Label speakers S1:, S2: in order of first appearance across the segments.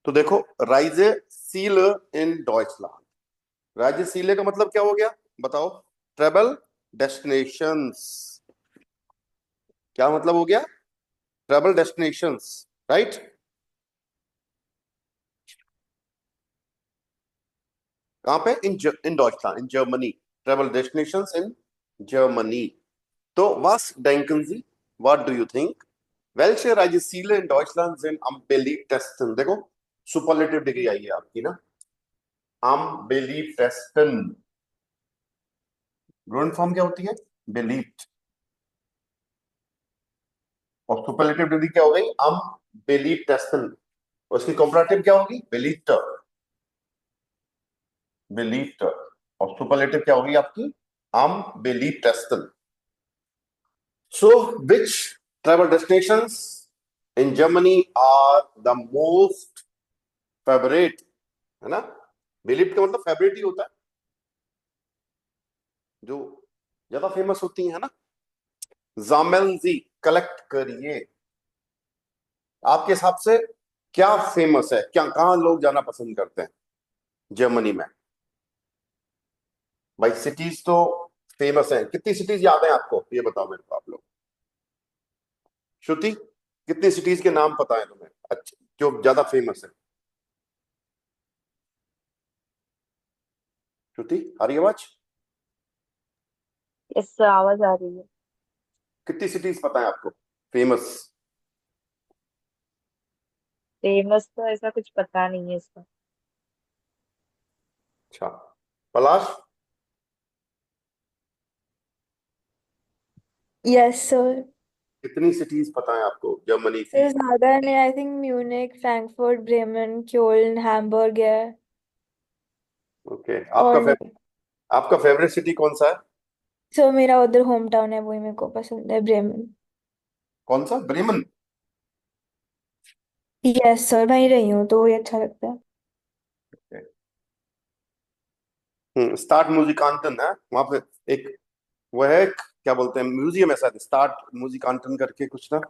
S1: तो देखो, राइजे सीले इन डॉइचलैंड। राइजे सीले का मतलब क्या हो गया, बताओ? Travel destinations. क्या मतलब हो गया? Travel destinations, right? कहां पे? इन डॉइचलैंड, in Germany. Travel destinations in Germany. तो was denken Sie? What do you think? Welche Reiseziele in Deutschland sind am beliebtesten? देखो, सुपरलेटिव डिग्री आई है आपकी ना। am beliebtesten, ग्रुंड फॉर्म क्या होती है? believed। और सुपरलेटिव डिग्री क्या हो गई? am beliebtesten। उसकी कंपैरेटिव क्या होगी? believed। believed। और सुपरलेटिव क्या होगी आपकी? am beliebtesten। So which travel destinations in Germany are the most favorite? है ना? बिलीव का मतलब फेवरेट ही होता है, जो ज्यादा फेमस होती है ना। जामेल जी, कलेक्ट करिए। आपके हिसाब से क्या फेमस है, क्या कहाँ लोग जाना पसंद करते हैं जर्मनी में? भाई सिटीज तो फेमस है, कितनी सिटीज याद है आपको, ये बताओ मेरे को आप लोग। श्रुति, कितनी सिटीज के नाम पता है तुम्हें अच्छा जो ज्यादा फेमस है? श्रुति, आ रही है आवाज?
S2: इससे आवाज आ रही है।
S1: कितनी सिटीज पता है आपको फेमस?
S2: फेमस तो ऐसा कुछ पता नहीं है इसका।
S1: अच्छा, पलाश,
S3: यस सर।
S1: कितनी सिटीज पता है आपको जर्मनी की?
S3: सर ज्यादा नहीं, I think Munich, Frankfurt, Bremen, क्योल्न, हैम्बर्ग है।
S1: ओके,
S3: और नहीं।
S1: आपका फेवरेट सिटी कौन सा है?
S3: सर मेरा उधर होम टाउन है, वही मेरे को पसंद है, ब्रेमेन।
S1: कौन सा? ब्रेमन?
S3: यस सर, वहीं रही हूँ तो वही अच्छा लगता है।
S1: स्टार्ट म्यूजिकांटन है वहां पे। एक वो है, क्या बोलते हैं, म्यूजियम ऐसा, स्टार्ट म्यूजिकांटन करके कुछ ना।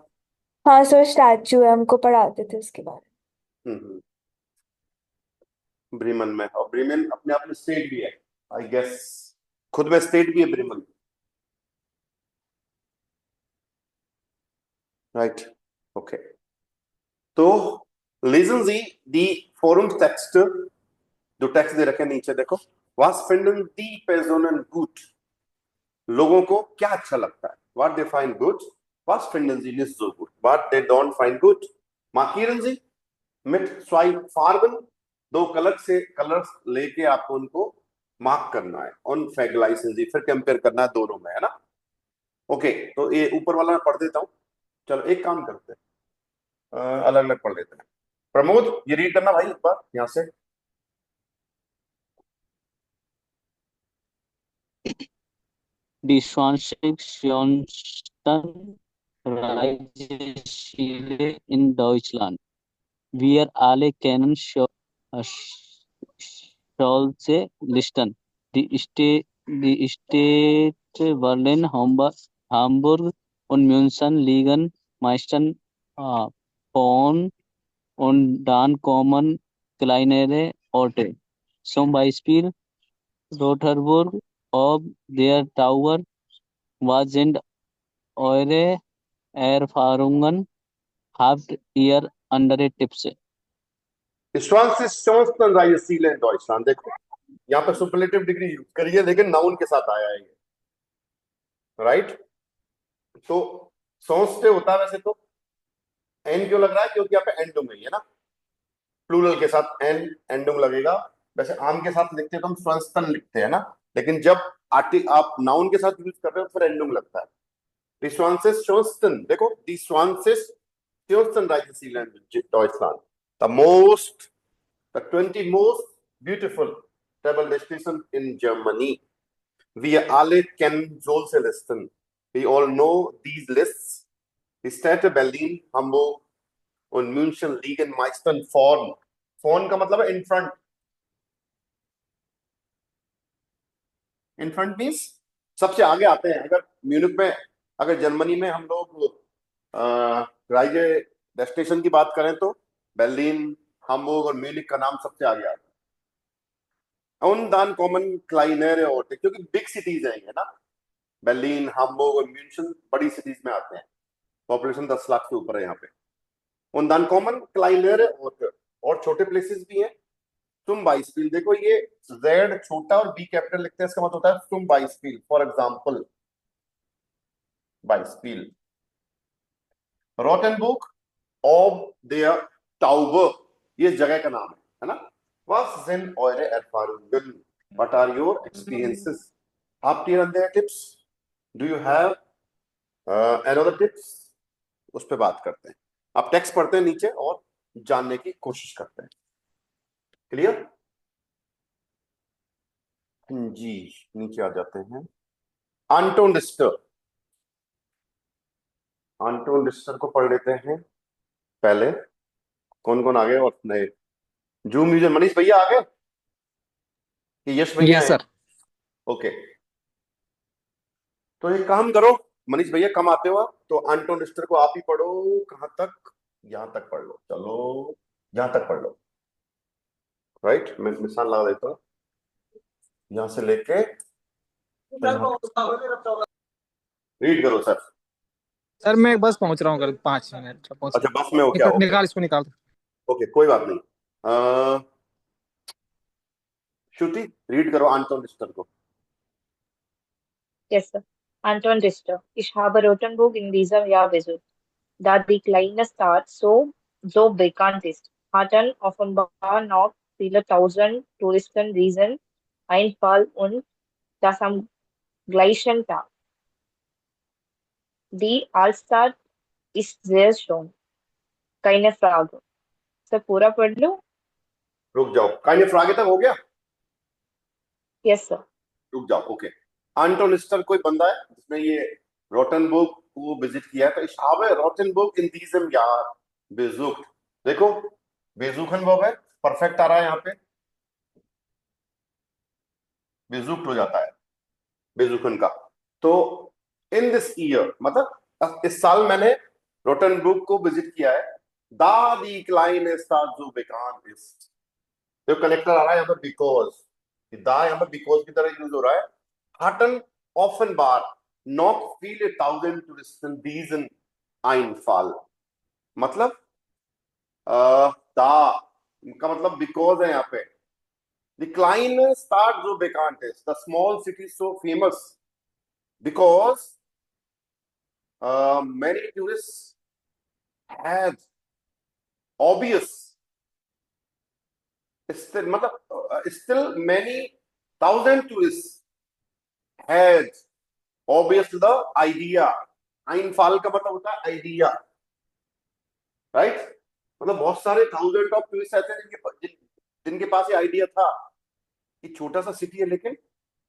S3: हाँ सर, स्टैचू है, हमको पढ़ाते थे उसके बारे
S1: हम्म। ब्रेमन में, और ब्रेमन अपने आप में स्टेट भी है, आई गेस। खुद में स्टेट भी है ब्रेमन, राइट? ओके। तो लीजन जी दी फोरम टेक्स्ट, जो टेक्स्ट दे रखे हैं नीचे देखो। वास फिnden दी पर्सोनन गुड? लोगों को क्या अच्छा लगता है? व्हाट दे फाइंड गुड, वास फिnden sie nicht so gut, what they don't find good. मार्किeren sie mit zwei Farben, दो कलर से कलर्स लेके आपको उनको मार्क करना है ऑन फैगलाइसेंस, फिर कंपेयर करना है दोनों में, है ना? ओके, तो ये ऊपर वाला मैं पढ़ देता हूँ। चलो एक काम करते हैं, अलग अलग पढ़ लेते हैं। प्रमोद, ये रीड करना भाई एक बार यहाँ से।
S4: Die Schwanzigsten Reisziele in Deutschland. Wir alle kennen solche Listen. Die Städte Berlin, Hamburg und München liegen meistens Bonn und dann kommen kleinere Orte. Zum Beispiel Rotherburg, ob der Tower was sind eure Erfahrungen? Habt ihr andere Tipps?
S1: Schwanzes in Deutschland, देखो यहाँ पे superlative degree use करी है, लेकिन noun के साथ आया है ये, राइट? तो सोचते होता है वैसे तो। एन क्यों लग रहा है? क्योंकि यहाँ पे एंडुंग है ना, प्लूरल के साथ एन, एंडुंग लगेगा। वैसे आम के साथ लिखते तो हम स्वंस्तन लिखते हैं ना, लेकिन जब आप नाउन के साथ यूज कर रहे हो फिर एंडुंग लगता है। Die Schwanzes देखो, die Schwanzes Reisen Deutschland, the most, the 20 most beautiful travel destination in Germany. Wir alle kennen solche Listen. We all know these lists. Die Städte Berlin, Hamburg und München liegen meistens vorn। Phone का मतलब है in front. In front means सबसे आगे आते हैं। अगर Munich में, अगर जर्मनी में हम लोग राइजे डेस्टिनेशन की बात करें तो, berlin, हाम्बुर्ग और म्यूनिख का नाम सबसे आगे आता है। उन दान कॉमन क्लाइनर और क्योंकि बिग सिटीज हैं ये ना, बर्लिन, हाम्बुर्ग और म्यूनिशन बड़ी सिटीज में आते हैं, पॉपुलेशन 10 लाख से ऊपर है यहाँ पे। उन दान कॉमन क्लाइनर और छोटे प्लेसेस भी हैं। तुम बाइस्पील देखो, ये जेड छोटा और बी कैपिटल लिखते हैं, इसका मतलब होता है तुम बाइस्पील। फॉर एग्जाम्पल बाइस्पील, रोटेनबुर्ग ऑफ देयर टाउबर, ये जगह का नाम है ना। Was sind eure Erfahrungen? What are your experiences? Habt ihr andere Tipps? Do you have another tips? उस पे बात करते हैं। आप टेक्स्ट पढ़ते हैं नीचे और जानने की कोशिश करते हैं। क्लियर? जी, नीचे आ जाते हैं। आंटोन डिस्टर, आंटोन डिस्टर को पढ़ लेते हैं पहले। कौन कौन आ गए और नए? जू म्यूजियम, मनीष भैया आ गए कि यश भैया
S5: यस
S1: हैं?
S5: सर।
S1: ओके, तो एक काम करो, मनीष भैया कम आते हो आप, तो आंटोन डिस्टर को आप ही पढ़ो। कहां तक? यहां तक पढ़ लो, चलो यहां तक पढ़ लो। राइट, मैं निशान लगा देता हूं, यहां से लेके रीड करो सर।
S5: सर मैं बस पहुंच रहा हूँ, कर 5 मिनट पहुंच
S1: अच्छा, बस में हो क्या?
S5: निकाल,
S1: ओके
S5: निकाल इसको निकाल।
S1: ओके, कोई बात नहीं। श्रुति रीड करो आंटोन डिस्टर को।
S2: Yes, sir. Anton Richter. Ich habe Rothenburg in diesem Jahr besucht, da die kleine Stadt so bekannt ist. Hatten offenbar noch viele tausend Touristen diesen Einfall und das am gleichen Tag. Die Altstadt ist sehr schön. Keine Frage. Sir पूरा पढ़ लो।
S1: रुक जाओ, kind आगे तक हो गया?
S2: Yes sir.
S1: रुक जाओ, ओके। आंटोन डिस्टर कोई बंदा है जिसने ये रोटेनबुर्ग को विजिट किया है, तो ich habe Rothenburg in diesem Jahr besucht। देखो बेजुखन वर्ब है, परफेक्ट आ रहा है यहाँ पे, बेजुक्ट हो जाता है बेजुखन का। तो इन दिस ईयर मतलब इस साल मैंने रोटेनबुर्ग को विजिट किया है। दा दी क्लाइन जो बेकान इस, जो कनेक्टर आ रहा है यहाँ पे बिकॉज, दा यहाँ पे बिकॉज की तरह यूज हो रहा है। Hutton offenbar noch viele tausend Touristen diesen Einfall, मतलब दा का मतलब बिकॉज है यहाँ पे। The kleine Stadt so bekannt ist, the small city is so famous because many tourists had obvious still मतलब still many thousand tourists had obvious the idea। Einfall का मतलब होता है आइडिया, राइट? मतलब बहुत सारे थाउजेंड ऑफ टूरिस्ट ऐसे हैं जिनके पास ये आइडिया था कि छोटा सा सिटी है लेकिन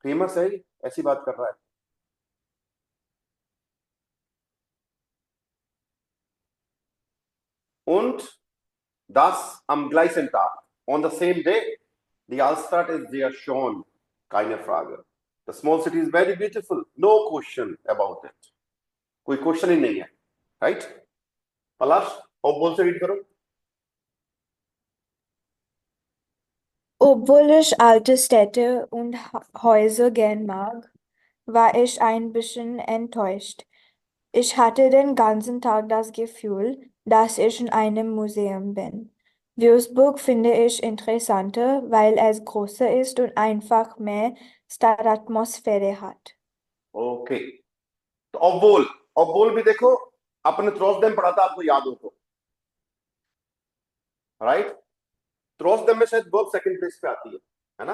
S1: फेमस है, ऐसी बात कर रहा है। Und das am gleichen Tag, on the same day, die Altstadt ist sehr schön, keine Frage। The small city is very beautiful, no question about it, कोई क्वेश्चन ही नहीं है, राइट? पलाश और से रीड करो।
S3: Obwohl ich alte Städte und Häuser gern mag, war ich ein bisschen enttäuscht. Ich hatte den ganzen Tag das Gefühl, dass ich in einem Museum bin. Würzburg finde ich interessanter, weil es größer ist und einfach mehr Stadtatmosphäre hat.
S1: Okay, तो ऑब्बोल भी देखो, अपने त्रोसडेम पढ़ा था, आपको याद हो तो, राइट? त्रोसडेम में शायद वर्ब सेकंड प्लेस पे आती है ना,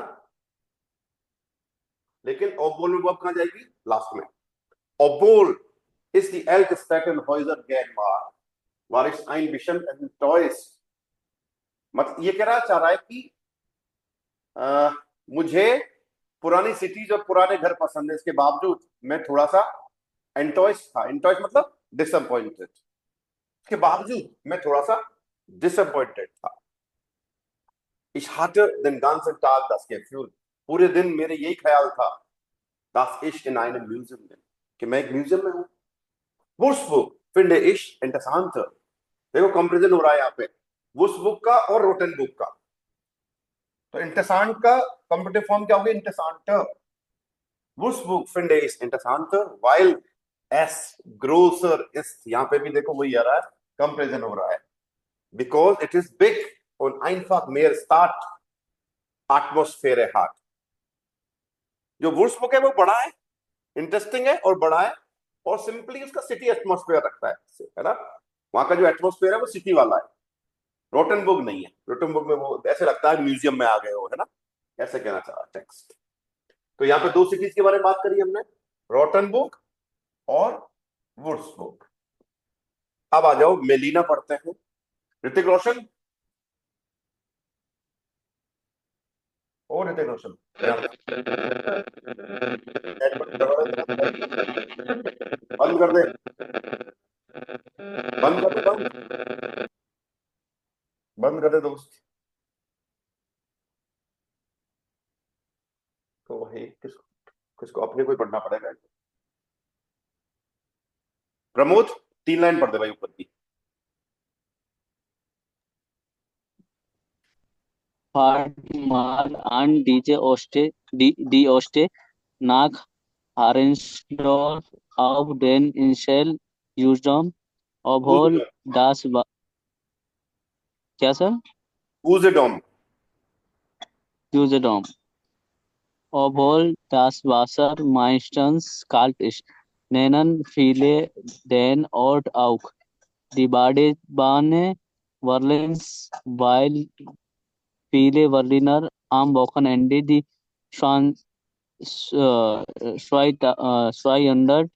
S1: लेकिन ऑब्बोल में वर्ब कहां जाएगी? लास्ट में। ऑब्बोल ist die älteste Stadt in Häuser Genmar, war ich ein bisschen enttäuscht। मतलब ये कह रहा चाह रहा है कि मुझे पुरानी सिटीज और पुराने घर पसंद है, इसके बावजूद मैं थोड़ा सा एंटॉयस था। एंटॉयस मतलब डिसअपॉइंटेड, इसके बावजूद मैं थोड़ा सा डिसअपॉइंटेड था। Ich hatte den ganzen Tag das Gefühl, पूरे दिन मेरे यही ख्याल था, dass ich in einem Museum bin, कि मैं एक म्यूजियम में हूं। Würzburg finde ich interessanter। देखो कंपैरिजन हो रहा है यहाँ पे, वुर्सबुर्ग का और रोटेनबुर्ग का। तो इंटरसांट का कॉम्पिटिटिव फॉर्म क्या होगी? इंटरसांटर। वुर्सबुर्ग finde ich interessanter, weil es größer ist। यहां पे भी देखो वही आ रहा है, कंपैरिजन हो रहा है, because it is big und einfach mehr Stadt Atmosphäre hat। जो वुर्सबुर्ग है वो बड़ा है, इंटरेस्टिंग है और बड़ा है, और सिंपली उसका सिटी एटमॉस्फेयर रखता है ना। वहां का जो एटमॉस्फेयर है वो सिटी वाला है। रोटेनबुर्ग नहीं है, रोटेनबुर्ग में वो ऐसे लगता है म्यूजियम में आ गए हो, है ना, ऐसे कहना चाह रहा टेक्स्ट। तो यहाँ पे दो सिटीज के बारे में बात करी हमने, रोटेनबुर्ग और वुर्सबुर्ग। अब आ जाओ मेलिना पढ़ते हैं। ऋतिक रोशन, और ऋतिक रोशन बंद कर दे, बंद कर दे, बंद कर दे दोस्त। तो वही किसको अपने को ही पढ़ना पड़ेगा। प्रमोद 3 लाइन पढ़ दे भाई ऊपर की।
S4: Mal an die Oste nach Harensdorf auf den Insel Usedom, obwohl das क्या sir?
S1: Usedom,
S4: Usedom, obwohl das Wasser meistens kalt ist, nennen viele den Ort auch die Badewanne Berlins, weil viele Berliner am Wochenende die Schwan 200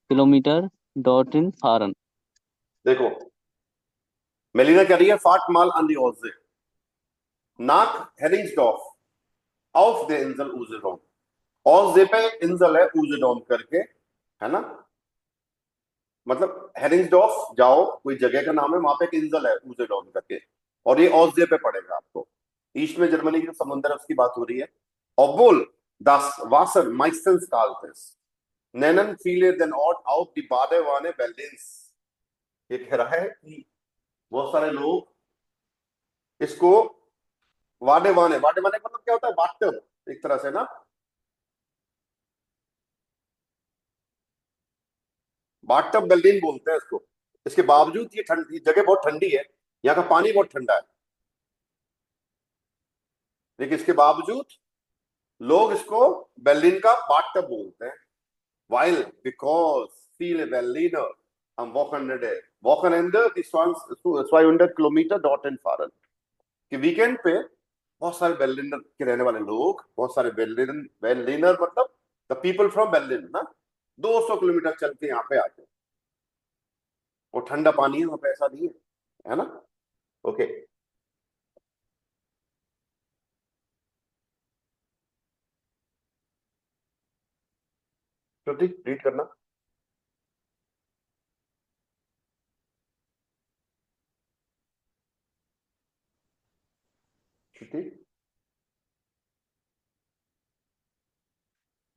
S4: kilometre dorthin fahren।
S1: देखो melaena कह रही है फाट माल an die Ostsee nach Henningsdorf auf der Insel Usedom। ऑस्जे पे एक इंजल है उजेडोम करके, है ना, मतलब हेरिंग्सडॉर्फ जाओ, कोई जगह का नाम है, वहां पे एक इंजल है उजेडोम करके, और ये ऑस्जे पे पड़ेगा आपको। ईस्ट में जर्मनी की जो समुद्र है उसकी बात हो रही है। Obwohl das Wasser meistens kalt ist, nennen viele den Ort auch die Badewanne Berlins। ये कह रहा है कि बहुत सारे लोग इसको वाडेवाने, वाडेवाने मतलब क्या होता है? बाथटब एक तरह से ना, बाथटब बेल्लिन बोलते हैं इसको। इसके बावजूद ये ठंडी जगह बहुत ठंडी है, यहाँ का पानी बहुत ठंडा है, लेकिन इसके बावजूद लोग इसको बेर्लिन का बाथटब बोलते हैं। Weil because viele Berliner am Wochenende die 200 kilometre dorthin fahren। कि वीकेंड पे बहुत सारे बेर्लिनर के रहने वाले लोग, बहुत सारे बेर्लिनर मतलब द पीपल फ्रॉम बेर्लिन ना, 200 किलोमीटर चल के यहाँ पे आते हैं। वो ठंडा पानी है वहां पे, ऐसा नहीं है ना। ओके श्रुति रीड करना। श्रुति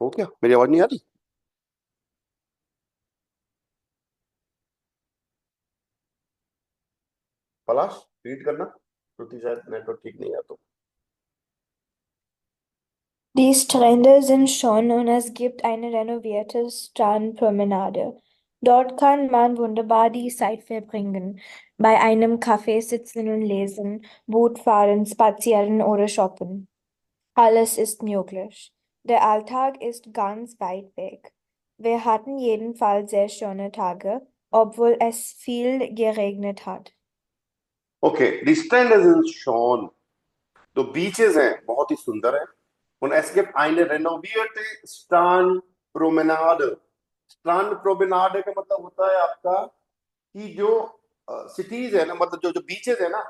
S1: हो क्या? मेरी आवाज नहीं आ रही? पलाश रीड करना। श्रुति शायद नेटवर्क ठीक नहीं है तो।
S3: Die Strände sind schön und es gibt eine renovierte Strandpromenade. Dort kann man wunderbar die Zeit verbringen, bei einem Kaffee sitzen und lesen, Boot fahren, spazieren oder shoppen. Alles ist möglich. Der Alltag ist ganz weit weg. Wir hatten jedenfalls sehr schöne Tage, obwohl es viel geregnet hat.
S1: Okay द स्ट्रैंड इज इन शॉन, तो beaches हैं बहुत ही सुंदर है। und es gibt eine renovierte Strandpromenade। Strandpromenade का मतलब होता है आपका कि जो सिटीज है ना, मतलब जो जो बीचेस है ना,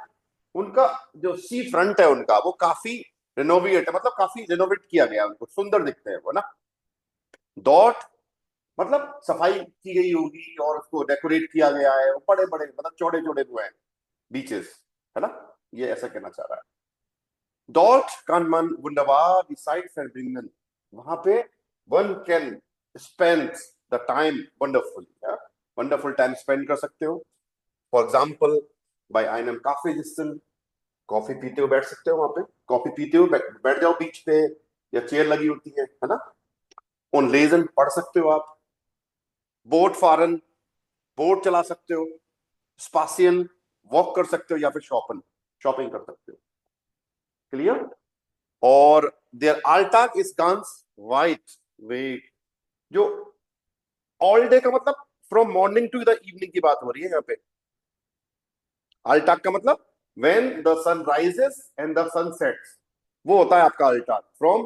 S1: उनका जो सी फ्रंट है उनका वो काफी रिनोवेट है, मतलब काफी रिनोवेट किया गया, उनको सुंदर दिखते हैं वो ना। डॉट मतलब सफाई की गई होगी और उसको डेकोरेट किया गया है, वो बड़े बड़े मतलब चौड़े चौड़े हुए हैं बीचेस, है ना, ये ऐसा कहना चाह रहा है। Dort kann man wunderbar die Zeit verbringen। वहां पे one can spend the time wonderfully, yeah? wonderful time spend कर सकते हो। For example, बाय einem Kaffeesitzen, कॉफी पीते हुए बैठ सकते हो वहां पे, कॉफी पीते हुए बैठ जाओ बीच पे, या चेयर लगी होती है ना। उन लेजन पढ़ सकते हो आप। बोट फारन, बोट चला सकते हो। स्पासियन, वॉक कर सकते हो, या फिर शॉपिंग शॉपिंग कर सकते हो। क्लियर। और देयर आल्टाग इज गांस वाइट वेट, जो ऑल डे का मतलब from morning to the evening की बात हो रही है यहाँ पे। अल्टाक का मतलब when the sun rises and the sun sets, वो होता है आपका अल्टाक। फ्रॉम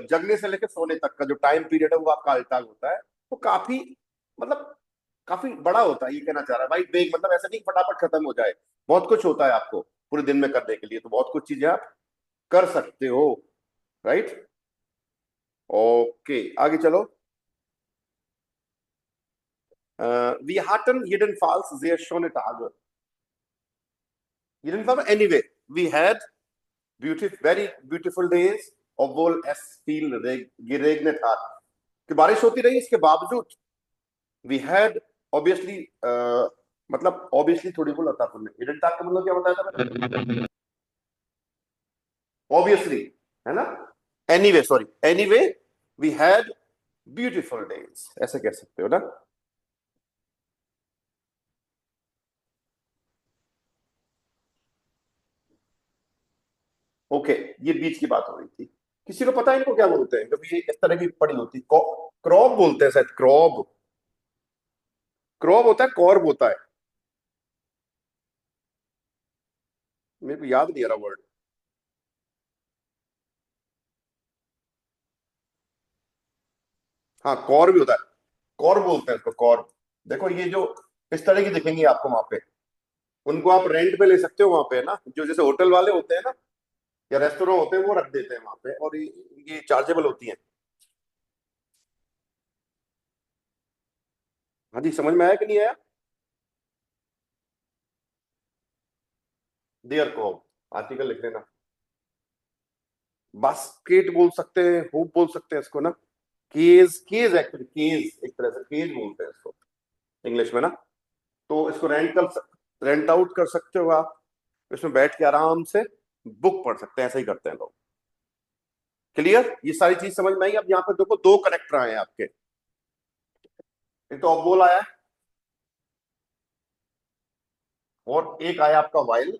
S1: जगने से लेकर सोने तक का जो टाइम पीरियड है वो आपका अल्टाक होता है। वो काफी मतलब काफी बड़ा होता है, ये कहना चाह रहा है भाई। बेग मतलब ऐसा नहीं फटाफट खत्म हो जाए, बहुत कुछ होता है आपको पूरे दिन में करने के लिए, तो बहुत कुछ चीजें आप कर सकते हो। राइट, ओके आगे चलो। Wir hatten jedenfalls sehr schöne Tage. Jedenfalls, anyway, we had very beautiful days, obwohl es viel geregnet hat. कि बारिश होती रही इसके बावजूद। We had obviously, मतलब obviously थोड़ी बोला था तुमने। Hidden tag का मतलब क्या बताया था? Obviously, है ना? Anyway, sorry. Anyway, we had beautiful days. ऐसे कह सकते हो ना? ओके, ये बीच की बात हो रही थी। किसी को पता है इनको क्या बोलते हैं? कभी ये इस तरह की पड़ी होती, क्रॉब बोलते हैं शायद। क्रॉब, क्रॉब होता है, कॉर्ब होता है। मेरे को याद नहीं आ रहा वर्ड। हाँ, कॉर्ब भी होता है, कॉर्ब बोलते हैं इसको, कॉर्ब। देखो ये जो इस तरह की दिखेंगी आपको वहां पे, उनको आप रेंट पे ले सकते हो वहां पे ना, जो जैसे होटल वाले होते हैं ना या रेस्टोरेंट होते हैं, वो रख देते हैं वहां पे, और ये चार्जेबल होती हैं। हाँ जी, समझ में आया कि नहीं आया? देयर कॉर्ब, आर्टिकल लिख लेना। बास्केट बोल सकते हैं, हुप बोल सकते हैं इसको ना। केज, केज एक्चुअली, केज एक तरह से केज बोलते हैं इसको इंग्लिश में ना। तो इसको रेंट आउट कर सकते हो आप, इसमें बैठ के आराम से बुक पढ़ सकते हैं। ऐसा ही करते हैं लोग। क्लियर, ये सारी चीज समझ में आई? अब यहाँ पे देखो दो कनेक्टर आए हैं आपके। एक तो ऑब्बोल आया है, और एक आया आपका वाइल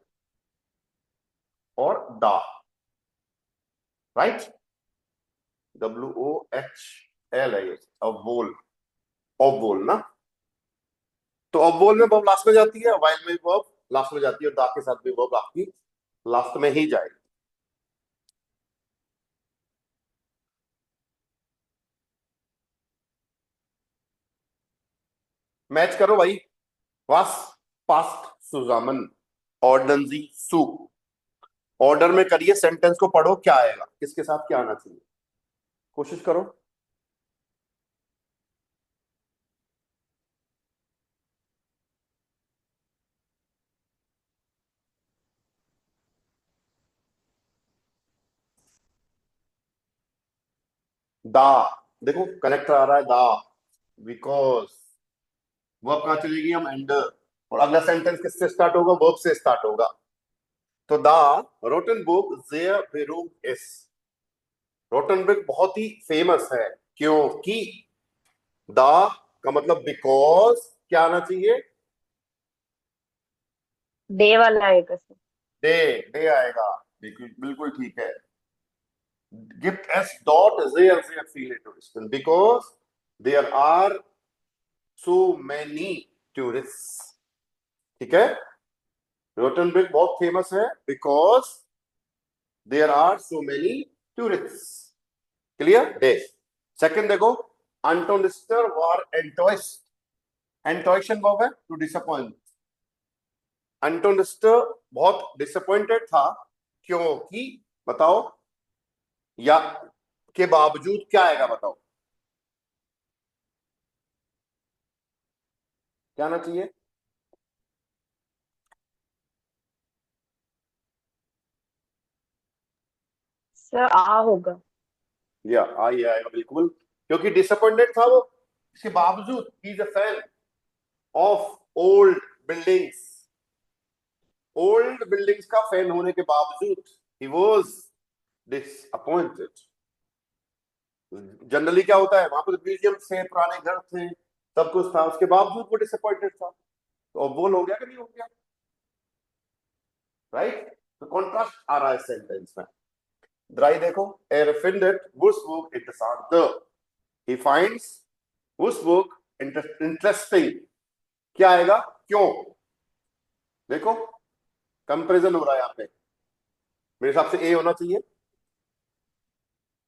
S1: और दा। राइट, WOHL है ये, ऑब्बोल। ऑब्बोल ना, तो ऑब्बोल में वर्ब लास्ट में जाती है, वाइल में वर्ब लास्ट में जाती है, और दा के साथ भी वर्ब आपकी लास्ट में ही जाएगी। मैच करो भाई। was past zusammen, ordnen Sie zu। Order में करिए, सेंटेंस को पढ़ो, क्या आएगा, किसके साथ क्या आना चाहिए, कोशिश करो। दा, देखो कनेक्टर आ रहा है दा, बिकॉज। वर्ब कहां चलेगी? हम एंडर। और अगला सेंटेंस किससे स्टार्ट होगा? वर्ब से स्टार्ट होगा। तो दा रोटनबुक sehr berühmt ist। रोटनबुक बहुत ही फेमस है, क्योंकि दा का मतलब बिकॉज क्या आना चाहिए?
S2: डे वाला आएगा सर।
S1: डे, डे आएगा। बिल्कुल बिल्कुल ठीक है। Gibt es dort sehr, sehr viele Touristen, because there are so many tourists। ठीक है, रोटनबर्ग बहुत फेमस है because there are so many tourist. Clear, डे। सेकंड देखो, अंटोनिस्टर वर एंटोइस्ट। एंटोइशन वर्ब है टू डिसअपॉइंट। अंटोनिस्टर बहुत डिसअपॉइंटेड था, क्योंकि, बताओ, या के बावजूद क्या आएगा, बताओ क्या आना चाहिए?
S2: सर आ होगा।
S1: या आई आएगा बिल्कुल, क्योंकि डिसअपॉइंटेड था वो, इसके बावजूद he is a fan of old buildings. Old buildings का फैन होने के बावजूद ही वॉज डिसअपॉइंटेड। जनरली क्या होता है, वहां पर म्यूजियम थे, पुराने घर थे, सब कुछ था, उसके बावजूद वो डिसअपॉइंटेड था। तो अब बोल हो गया कि नहीं हो गया, राइट? तो कॉन्ट्रास्ट आ रहा है सेंटेंस में। ड्राई देखो, er findet Wurzburg interessant, he finds Wurzburg interesting। क्या आएगा, क्यों? देखो कंपैरिजन हो रहा है यहाँ पे, मेरे हिसाब से ए होना चाहिए।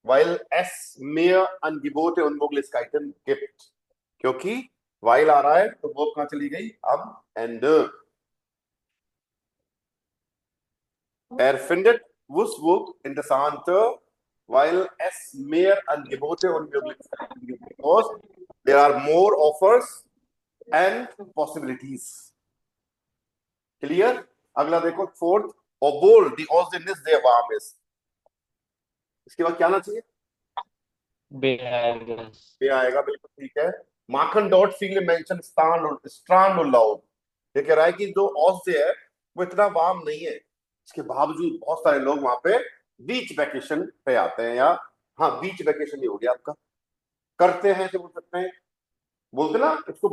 S1: while es mehr Angebote unmöglichkeiten gibt, क्योंकि while आ रहा है तो वो कहां चली गई अब, and er findet Wurzburg interessanter while es mehr Angebote unmöglichkeiten gibt, because there are more offers and possibilities। Clear? अगला देखो fourth, obwohl die Außennis sehr warm ist। इसके बाद क्या आना चाहिए,
S4: बे आएगा।
S1: ये आएगा, बिल्कुल ठीक है। माखन डॉट फील मेंशन स्ट्रांड और लाउड, ये कह रहा है कि जो ऑस्ट्रिया है वो इतना वार्म नहीं है, इसके बावजूद बहुत सारे लोग वहां पे बीच वेकेशन पे आते हैं, या हाँ बीच वेकेशन ही हो गया आपका, करते हैं, जो बोल सकते हैं, बोलते ना इसको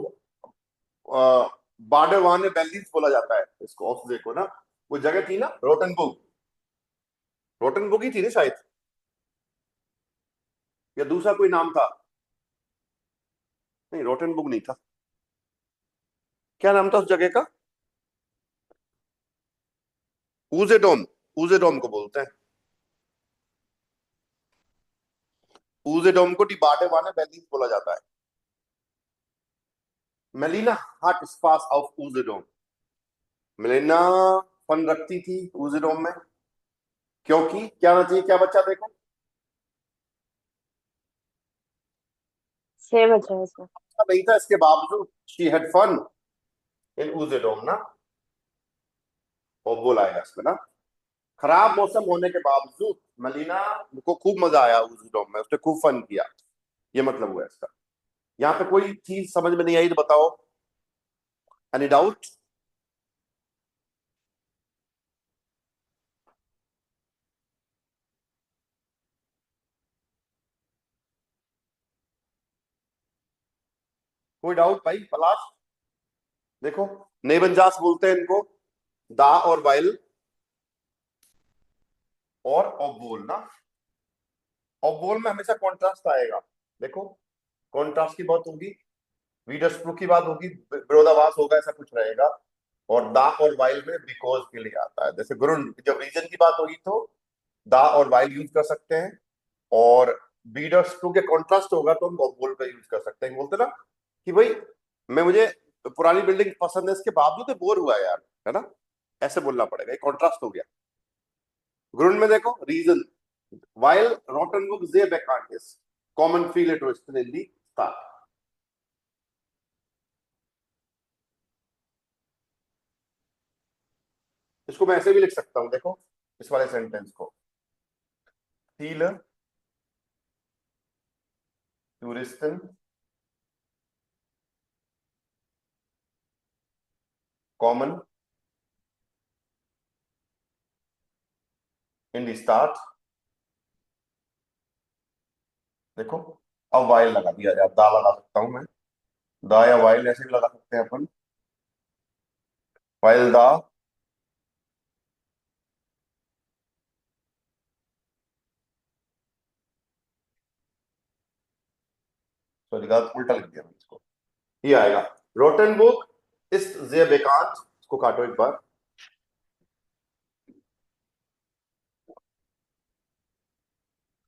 S1: बाडरवान में बेल्लीज बोला जाता है इसको, ऑस्ट्रिया को ना। वो जगह थी ना रोटनबुर्ग, रोटनबुर्ग ही थी ना शायद, या दूसरा कोई नाम था, नहीं रोटनबुर्ग नहीं था, क्या नाम था उस जगह का, ऊजेडोम, ऊजेडोम को बोलते हैं, ऊजेडोम को डिबाडेवाने बेल्लीज बोला जाता है। मेलिना हाट स्पास ऑफ ऊजेडोम, मेलिना फन रखती थी ऊजेडोम में, क्योंकि क्या आना चाहिए, क्या बच्चा देखो,
S2: से बचा है सर।
S1: नहीं था, इसके बावजूद शी हैड फन इन ऊजेडोम ना, और बोला है इसमें ना। खराब मौसम होने के बावजूद मलीना को खूब मजा आया ऊजेडोम में, उसने खूब फन किया, ये मतलब हुआ इसका। यहाँ पे कोई चीज समझ में नहीं आई तो बताओ, एनी डाउट? कोई डाउट भाई? पलाश देखो, नेबनजास बोलते हैं इनको, दा और वाइल और ऑबोल ना, ऑबोल में हमेशा कॉन्ट्रास्ट आएगा। देखो कॉन्ट्रास्ट की बात होगी, वीडरस्प्रू की बात होगी, विरोधाभास होगा, ऐसा कुछ रहेगा। और दा और वाइल में बिकॉज के लिए आता है, जैसे ग्रुंड, जब रीजन की बात होगी तो दा और वाइल यूज कर सकते हैं, और वीडरस्प्रू के कॉन्ट्रास्ट होगा तो हम ऑबोल का यूज कर सकते हैं। बोलते ना कि भाई मुझे पुरानी बिल्डिंग पसंद है, इसके बावजूद बोर हुआ यार, है ना, ऐसे बोलना पड़ेगा, एक कॉन्ट्रास्ट हो गया। ग्रुंड में देखो reason, while Rottenburg sehr bekannt ist, kommen viele Touristen in die Stadt। इसको मैं ऐसे भी लिख सकता हूं, देखो इस वाले सेंटेंस को, viele Touristen kommen in die Stadt। देखो अब वाइल लगा दिया जाए, दा लगा सकता हूं मैं, दा या वाइल ऐसे भी लगा सकते हैं अपन, वाइल दा सॉरी गलत उल्टा लिख दिया मैंने इसको, ये आएगा रोटनबुर्ग इस sehr bekannt, इसको काटो एक बार,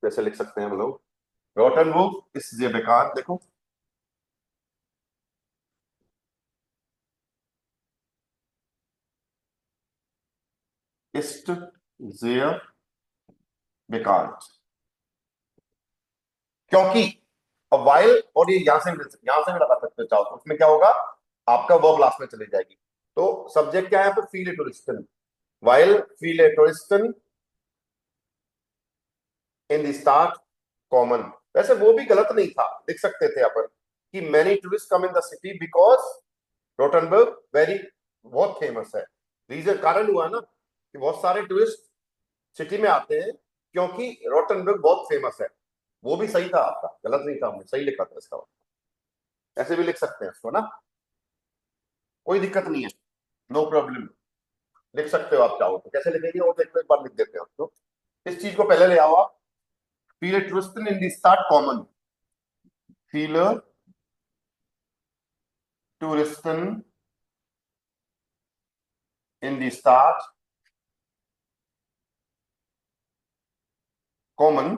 S1: कैसे लिख सकते हैं हम लोग, रोटनबुर्ग इस sehr bekannt, देखो ist sehr bekannt, क्योंकि अब वाइल, और ये यहां से भी लगा सकते हो चाहो तो, उसमें क्या होगा, आपका वर्ब क्लास में चली जाएगी। तो सब्जेक्ट क्या है, फील टूरिस्टन, वाइल फील टूरिस्टन इन द स्टार्ट कॉमन। वैसे वो भी गलत नहीं था, लिख सकते थे अपन कि many tourist come in the city because Rothenburg very बहुत फेमस है, रीजन कारण हुआ ना कि बहुत सारे टूरिस्ट सिटी में आते हैं क्योंकि रोटनबर्ग बहुत फेमस है। वो भी सही था आपका, गलत नहीं था, हमने सही लिखा था इसका। ऐसे भी लिख सकते हैं इसको ना, कोई दिक्कत नहीं है, नो प्रॉब्लम, लिख सकते हो आप चाहो तो। कैसे लिखेंगे वो देखो, एक बार लिख देते हो तो। इस चीज को पहले ले आओ आप। Viele Touristen in die Stadt kommen. Viele Touristen in die Stadt kommen,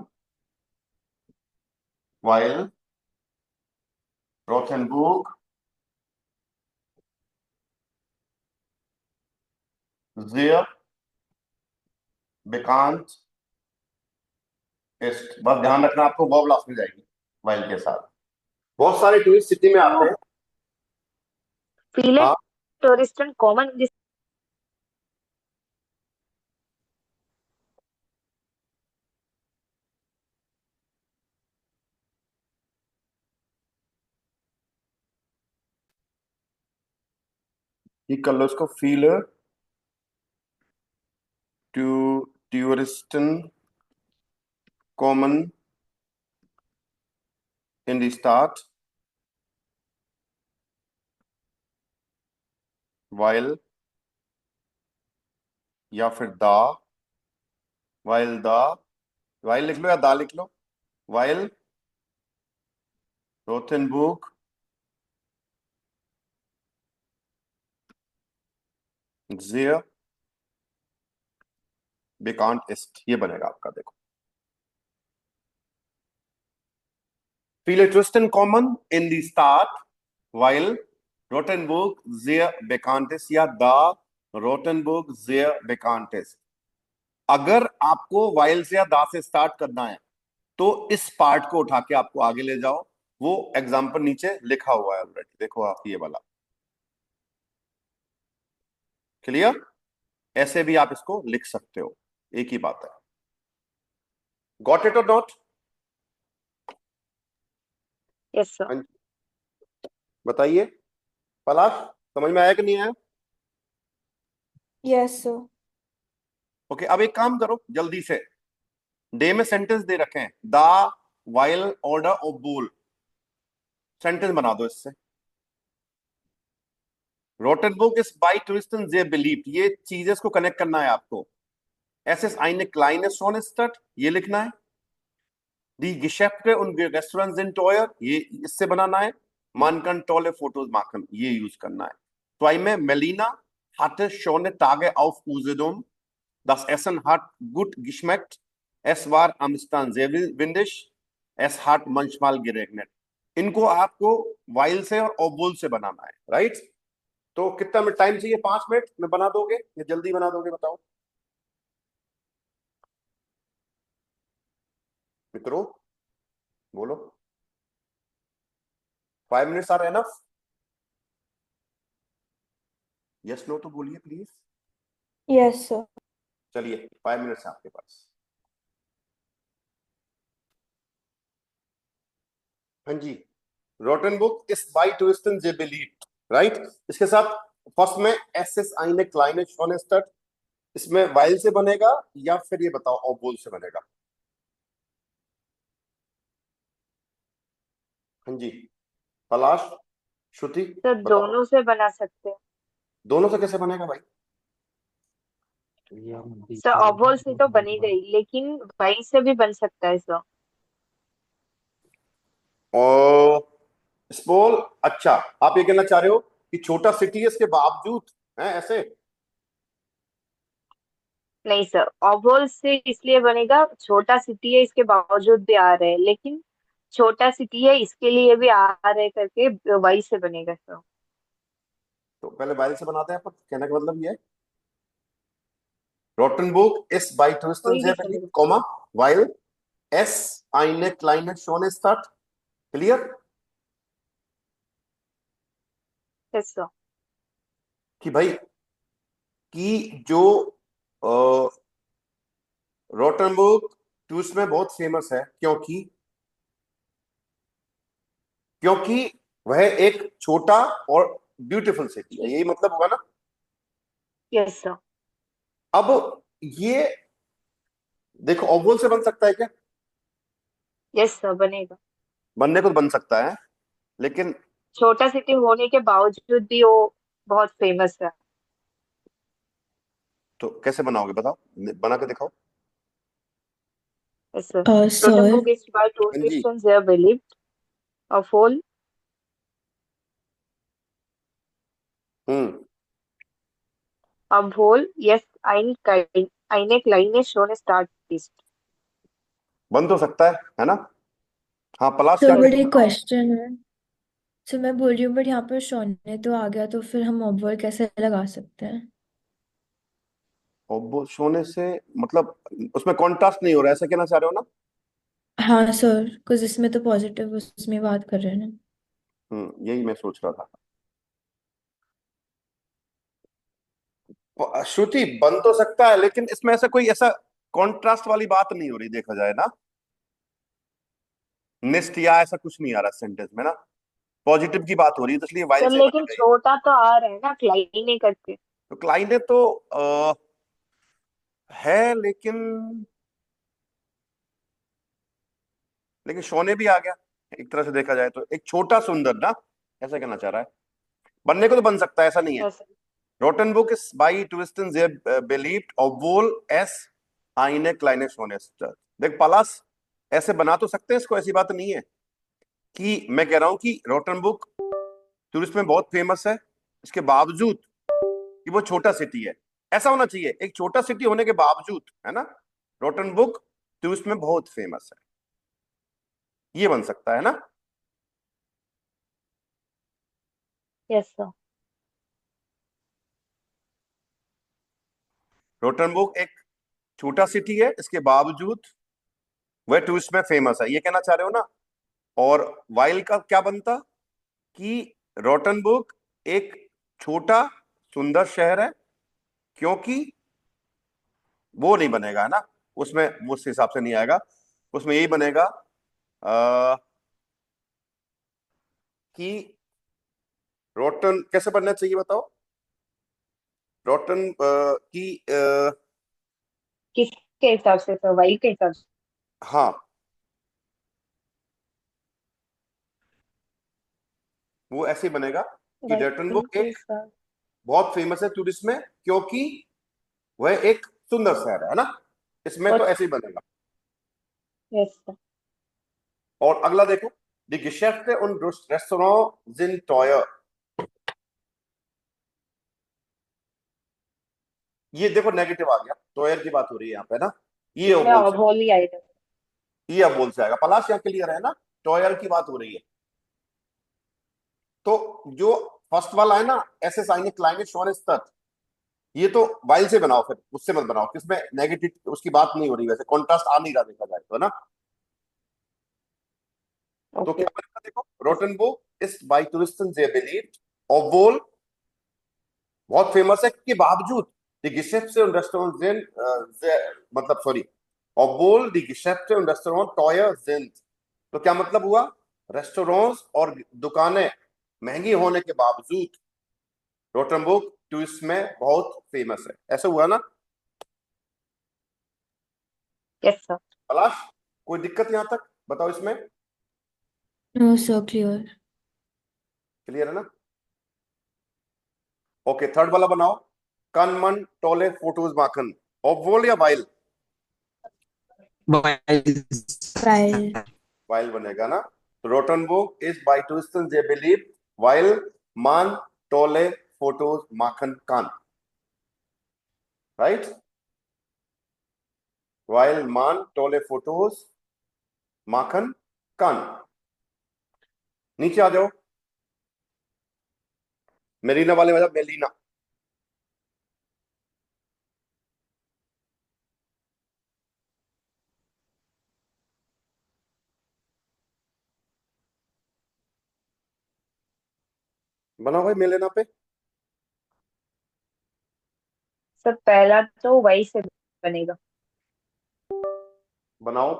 S1: weil Rothenburg sehr bekannt ist। बस ध्यान रखना आपको वर्ब लास्ट में जाएगी while के साथ। बहुत सारे टूरिस्ट सिटी में आते हैं।
S2: Viele
S1: हाँ,
S2: Touristen kommen in die
S1: ठीक कर लो इसको। Viele Touristen kommen in die Stadt, weil या फिर दा, while दा, while लिख लो या दा लिख लो। while Rothenburg sehr bekannt ist, ये बनेगा आपका। देखो, Viele Touristen kommen in die Stadt, weil Rothenburg sehr bekannt ist, या da Rothenburg sehr bekannt ist। अगर आपको while से या da से स्टार्ट करना है तो इस पार्ट को उठा के आपको आगे ले जाओ। वो एग्जाम्पल नीचे लिखा हुआ है ऑलरेडी, देखो आप ये वाला। क्लियर? ऐसे भी आप इसको लिख सकते हो, एक ही बात है। गॉट इट और नॉट?
S2: Yes, sir.
S1: बताइए पलाश, समझ में आया कि नहीं आया?
S3: Yes, sir.
S1: ओके, अब एक काम करो जल्दी से। डे में सेंटेंस दे रखे हैं, दा, वाइल, ऑर्डर और बोल। सेंटेंस बना दो इससे। रोटनबुक इज बाय टूरिस्टन जे बिलीव, ये चीजें को कनेक्ट करना है आपको। एस एस आई ने क्लाइन सोन स्टट, ये लिखना है। दी Geschäfte und Restaurants sind teuer, ये इससे बनाना है। Man kann tolle Fotos machen, ये यूज करना है। तो आई में melaena hatte schöne Tage auf Usedom, das Essen hat gut geschmeckt, es war am Strand sehr windig, es hat manchmal geregnet। इनको आपको वाइल से और ओबुल से बनाना है, राइट? तो कितना में टाइम चाहिए? 5 मिनट में बना दोगे या जल्दी बना दोगे, बताओ मित्रों, बोलो। 5 minutes are enough? Yes no तो बोलिए प्लीज।
S3: Yes, sir.
S1: चलिए 5 मिनट्स आपके पास। हाँ जी, रोटनबुक इस बाय टूरिस्टन जे बिलीव, राइट? इसके साथ फर्स्ट में एस एस आई ने क्लाइनेट शोन स्टट, इसमें वाइल से बनेगा या फिर ये बताओ ओबोल से बनेगा? हाँ जी, पलाश, श्रुति,
S2: सर
S1: बताओ।
S2: दोनों से बना सकते हैं।
S1: दोनों से कैसे बनेगा भाई?
S2: सर ऑबोल से तो बनी गई, लेकिन वाई से भी बन सकता है सर।
S1: और स्मॉल, अच्छा आप ये कहना चाह रहे हो कि छोटा सिटी है इसके बावजूद है ऐसे?
S2: नहीं सर, ऑबोल से इसलिए बनेगा, छोटा सिटी है इसके बावजूद भी आ रहे हैं, लेकिन छोटा सिटी है इसके लिए भी आ रहे करके वाई से बनेगा सर।
S1: तो पहले वाइल से बनाते हैं, पर कहने का मतलब ये है रोटनबुक इस बाय टूरिस्टन
S2: कोई
S1: से
S2: भी
S1: पहले
S2: चलेगा।
S1: Comma while S eine kleine Schoene Stadt। Clear?
S2: Yes sir.
S1: कि भाई कि जो रोटनबुक टूरिस्ट में बहुत फेमस है क्योंकि क्योंकि वह एक छोटा और ब्यूटीफुल सिटी है, यही मतलब होगा ना?
S2: Yes, sir.
S1: अब ये देखो ओवल से बन सकता है क्या?
S2: Yes, sir, बनेगा।
S1: बनने को तो बन सकता है, लेकिन
S2: छोटा सिटी होने के बावजूद भी वो बहुत फेमस है।
S1: तो कैसे बनाओगे बताओ, बना के दिखाओ।
S2: Yes, sir.
S3: Sir,
S2: Rothenburg is by
S1: हाँ जी।
S2: tourists they are believed of whole
S1: hmm
S2: obwohl yes eine kleine schöne Stadt ist।
S1: बन तो सकता है ना? हाँ पलाश
S3: तो
S1: क्या
S3: बट
S1: कहती
S3: एक
S1: है?
S3: क्वेश्चन है। तो मैं बोल रही हूँ बट यहाँ पर शोने तो आ गया, तो फिर हम ऑब्वर्ड कैसे लगा सकते हैं?
S1: ओबो सोने से मतलब उसमें कॉन्ट्रास्ट नहीं हो रहा है, ऐसा कहना चाह रहे हो ना?
S3: हाँ सर, कुछ इसमें तो पॉजिटिव उसमें बात कर रहे हैं ना।
S1: यही मैं सोच रहा था। श्रुति बन तो सकता है, लेकिन इसमें ऐसा कोई ऐसा कॉन्ट्रास्ट वाली बात नहीं हो रही, देखा जाए ना। निस्ट या ऐसा कुछ नहीं आ रहा सेंटेंस में ना। पॉजिटिव की बात हो रही है, तो इसलिए वाइल
S2: सर
S1: से
S2: लेकिन
S1: बनेगा ये।
S2: छोटा तो आ रहा है ना क्लाइने करके।
S1: तो क्लाइंट तो है, लेकिन शोने भी आ गया। एक तरह से देखा जाए तो एक छोटा सुंदर ना, ऐसा कहना चाह रहा है। बनने को तो बन सकता है, ऐसा नहीं है।
S2: Yes,
S1: Rotenburg ist bei Touristen sehr beliebt, obwohl es eine kleine Zone ist। देख पलास, ऐसे बना तो सकते हैं इसको, ऐसी बात नहीं है। कि मैं कह रहा हूं कि रोटनबुक टूरिस्ट में बहुत फेमस है, इसके बावजूद कि वो छोटा सिटी है। ऐसा होना चाहिए, एक छोटा सिटी होने के बावजूद, है ना। रोटनबुक टूरिस्ट में बहुत फेमस है, ये बन सकता है ना।
S2: yes, sir.
S1: रोटनबुक एक छोटा सिटी है, इसके बावजूद वह टूरिस्ट में फेमस है, ये कहना चाह रहे हो ना। और वाइल का क्या बनता कि रोटनबुर्ग एक छोटा सुंदर शहर है, क्योंकि वो नहीं बनेगा, है ना। उसमें उस हिसाब से नहीं आएगा। उसमें यही बनेगा कि रोटन कैसे बनना चाहिए बताओ। रोटन की
S2: किसके हिसाब से सर? वाइल के हिसाब से?
S1: हाँ, वो ऐसे ही बनेगा कि
S2: वाइल
S1: रोटनबुर्ग
S2: के
S1: एक
S2: हिसाब।
S1: बहुत फेमस है टूरिस्ट में, क्योंकि वह एक सुंदर शहर है ना। इसमें तो
S2: और
S1: ऐसे ही बनेगा।
S2: yes, sir.
S1: और अगला देखो, die Geschäfte und Restaurants sind teuer। ये देखो नेगेटिव आ गया, टॉयर की बात हो रही है यहाँ पे ना। ये
S2: इसमें
S1: अबोल से,
S2: अबोल ही आएगा।
S1: ये अबोल से आएगा। पलाश यहाँ क्लियर है ना, टॉयर की बात हो रही है। तो जो फर्स्ट वाला है ना, एस एस आई ने क्लाइमेट श्योरेंस तक, ये तो वाइल से बनाओ, फिर उससे मत बनाओ, किसमें नेगेटिव उसकी बात नहीं हो रही, वैसे कॉन्ट्रास्ट आ नहीं रहा देखा जाए तो, है ना। तो
S2: ओके।
S1: क्या बनेगा देखो, रोटनबो इस बाई टूरिस्टन जे बिलीव्ड, ओवोल बहुत फेमस है के बावजूद, die Geschäfte und Restaurants sind मतलब sorry, obwohl die Geschäfte und Restaurants teuer sind। तो क्या मतलब हुआ, रेस्टोरेंट्स और दुकानें महंगी होने के बावजूद रोटनबुर्ग टूरिस्ट में बहुत फेमस है, ऐसा हुआ ना।
S2: Yes sir.
S1: पलाश, कोई दिक्कत यहां तक बताओ इसमें?
S3: No sir, clear.
S1: क्लियर है ना। ओके, थर्ड वाला बनाओ। कन मन टोले फोटोज माखन, obwohl या वाइल?
S5: वाइल।
S3: वाइल।
S1: वाइल बनेगा ना। रोटनबुर्ग इज बाय टूरिस्टन दे बिलीव, वाइल मान टोले फोटोज माखन कान, राइट। वाइल मान टोले फोटोज माखन कान। नीचे आ जाओ, मेरीना वाले मतलब मेलीना। बनाओ भाई मेलेना पे।
S2: सर पहला तो वाई से बनेगा।
S1: बनाओ।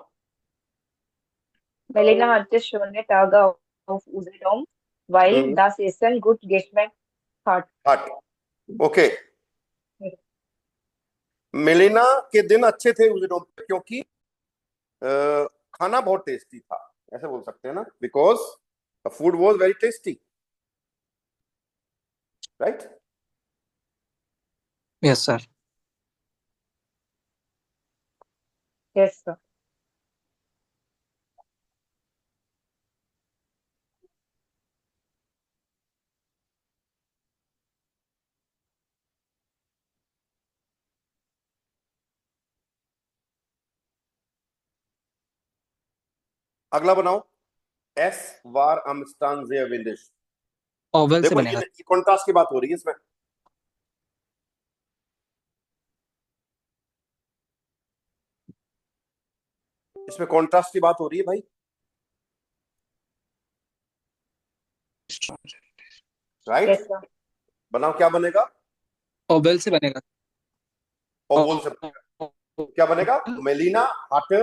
S2: Melina hat es schon eine Tage auf Usedom, weil das Essen gut geschmeckt hat।
S1: हट। ओके, मेलिना के दिन अच्छे थे उस रूम पे क्योंकि खाना बहुत टेस्टी था, ऐसे बोल सकते हैं ना, because the food was very tasty, right.
S5: Yes sir.
S2: Yes, sir.
S1: अगला बनाओ, एस वार अमस्टान जे विंडिश।
S5: ओवल से
S1: देखो
S5: बनेगा।
S1: ये कॉन्ट्रास्ट की बात हो रही है इसमें, इसमें कॉन्ट्रास्ट की बात हो रही है भाई, राइट।
S2: Yes, sir.
S1: बनाओ, क्या बनेगा?
S5: ओवल से बनेगा।
S1: ओवल से बनेगा। क्या बनेगा? Melaena hatte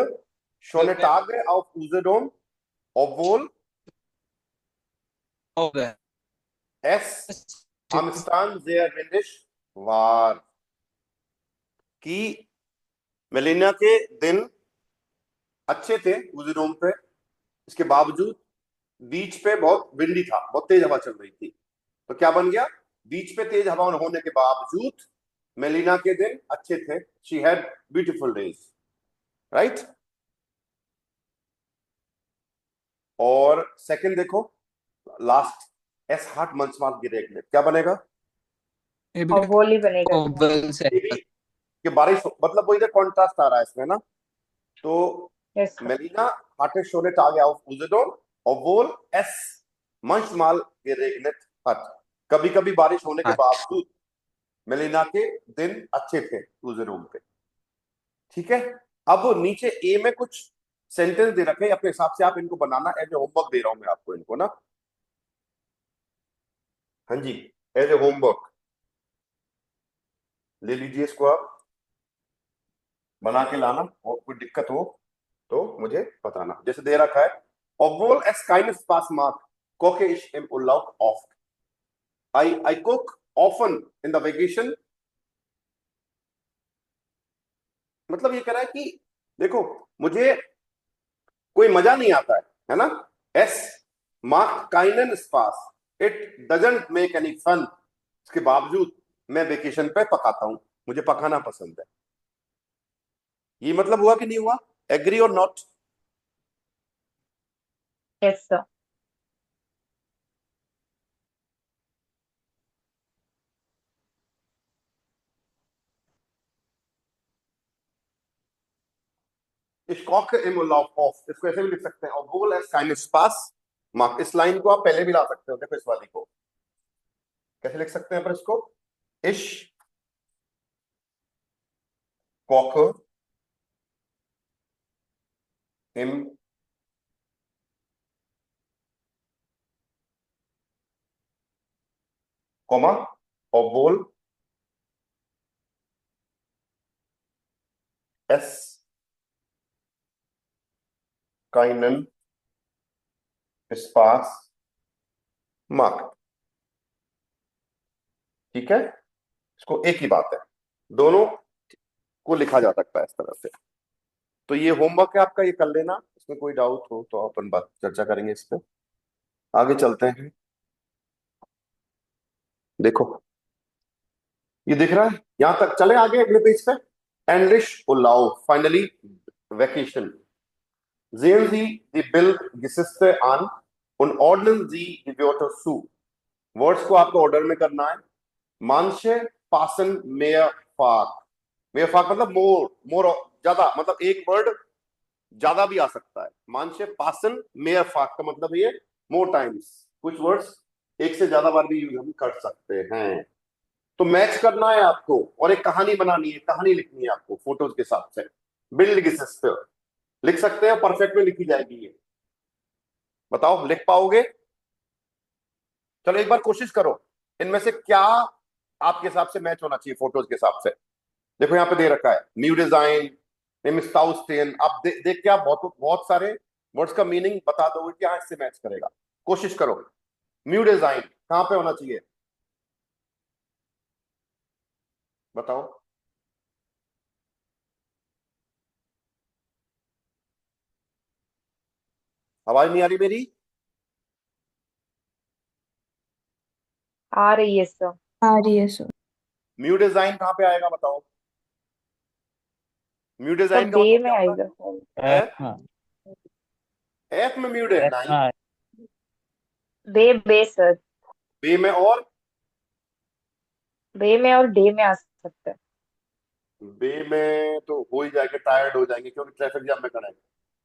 S1: schöne Tage auf Usedom, obwohl
S5: Oval.
S1: es am Strand sehr windig war। कि मेलिना के दिन अच्छे थे उजडोम पे, इसके बावजूद बीच पे बहुत विंडी था, बहुत तेज हवा चल रही थी। तो क्या बन गया? बीच पे तेज हवा होने के बावजूद मेलिना के दिन अच्छे थे, she had beautiful days, right. और सेकंड देखो, लास्ट, एस हार्ट मंचमाल गिरेगले, क्या बनेगा?
S5: ये भी
S2: Obviously बनेगा sir.
S5: ओवल से
S1: ये भी कि बारिश मतलब वो इधर कॉन्ट्रास्ट आ रहा है इसमें ना। तो
S2: Yes, sir.
S1: Melina hatte schöne Tage auf Usedom, obwohl es manchmal geregnet hat। कभी कभी बारिश होने के
S5: हाँ।
S1: बावजूद मेलिना के दिन अच्छे थे उजडोम पे। ठीक है, अब नीचे ए में कुछ सेंटेंस दे रखे हैं, अपने हिसाब से आप इनको बनाना, एज ए होमवर्क दे रहा हूं मैं आपको इनको ना। हाँ जी, एज ए होमवर्क ले लीजिए इसको, आप बना के लाना, और कोई दिक्कत हो तो मुझे बताना। जैसे दे रखा है, obwohl es keinen Spaß macht, koche ich im Urlaub oft। I cook often in the vacation। मतलब ये कह रहा है कि देखो, मुझे कोई मजा नहीं आता है ना। S macht keinen Spaß, it doesn't make any fun। इसके बावजूद मैं वेकेशन पे पकाता हूं, मुझे पकाना पसंद है। ये मतलब हुआ कि नहीं हुआ? एग्री और not?
S2: Yes, sir.
S1: Ich koche im Urlaub oft, इसको ऐसे भी लिख सकते हैं, obwohl es keinen Spaß macht। इस लाइन को आप पहले भी ला सकते हो, देखो इस वाली को कैसे लिख सकते हैं पर इसको, ich koche im Komma obwohl es keinen Spaß macht। ठीक है, इसको एक ही बात है, दोनों को लिखा जा सकता है इस तरह से। तो ये होमवर्क है आपका, ये कर लेना, इसमें कोई डाउट हो तो अपन बात चर्चा करेंगे इस पे। आगे चलते हैं, देखो ये दिख रहा है, यहां तक चले आगे अगले पेज पे। एंडलिश उलाउ finally vacation, sehen Sie die Bildgeschichte an und ordnen Sie die Wörter zu। Words को आपको ऑर्डर में करना है। मानसे पासन मेयर फाक, मेयर फाक मतलब मोर, मोर ज्यादा, मतलब एक वर्ड ज्यादा भी आ सकता है। मानसे पासन मेयर फाक का मतलब ये मोर टाइम्स, कुछ वर्ड्स एक से ज्यादा बार भी यूज हम कर सकते हैं। तो मैच करना है आपको, और एक कहानी बनानी है, कहानी लिखनी है आपको फोटोज के साथ से। बिल्ड गिसिस्टर लिख सकते हैं, परफेक्ट में लिखी जाएगी ये। बताओ लिख पाओगे? चलो एक बार कोशिश करो, इनमें से क्या आपके हिसाब से मैच होना चाहिए फोटोज के हिसाब से। देखो यहाँ पे दे रखा है न्यू डिजाइन, निमिस्ताउस्टेन। आप देख के आप बहुत बहुत सारे वर्ड्स का मीनिंग बता दोगे कि हाँ इससे मैच करेगा। कोशिश करो। न्यू डिजाइन कहाँ पे होना चाहिए बताओ? आवाज नहीं आ रही मेरी?
S2: आ रही है सर।
S3: आ रही है सर।
S1: म्यू डिजाइन कहाँ पे आएगा बताओ? म्यू
S2: सर
S1: डिजाइन का
S2: बे
S1: मतलब
S2: में
S1: क्या होता
S2: आएगा सर।
S1: है?
S4: एफ हाँ
S1: एफ में म्यूड है
S4: एफ
S1: नहीं?
S4: हाँ
S2: बे बे सर।
S1: बे में और
S2: बे में और डे में आ सकता है।
S1: बे में तो हो ही जाएंगे, टायर्ड हो जाएंगे क्योंकि ट्रैफिक जाम में खड़ा है।